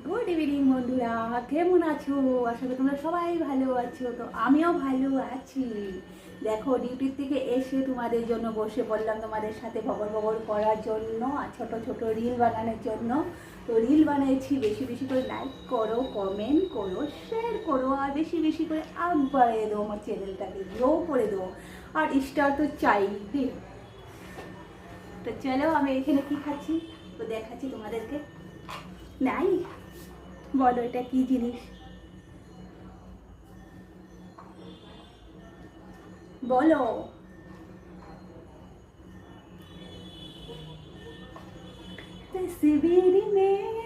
Good evening বন্ধুরা, কেমন আছো? আশা করি তোমরা সবাই ভালো আছো। তো আমিও ভালো আছি। দেখো, ডিউটির থেকে এসে তোমাদের জন্য বসে পড়লাম, তোমাদের সাথে বগর বগর করার জন্য আর ছোট ছোট রিল বানানোর জন্য। তো রিল বানিয়েছি, বেশি বেশি করে লাইক করো, কমেন্ট করো, শেয়ার করো, আর বেশি বেশি করে আগ বাড়িয়ে দেবো, আমার চ্যানেলটাকে গ্রো করে দেবো। আর স্টার তো চাই। তো চলো, আমি এখানে কি খাচ্ছি তো দেখাচ্ছি তোমাদেরকে। নাই, বলো এটা কি জিনিস? বলো। तस्वीर में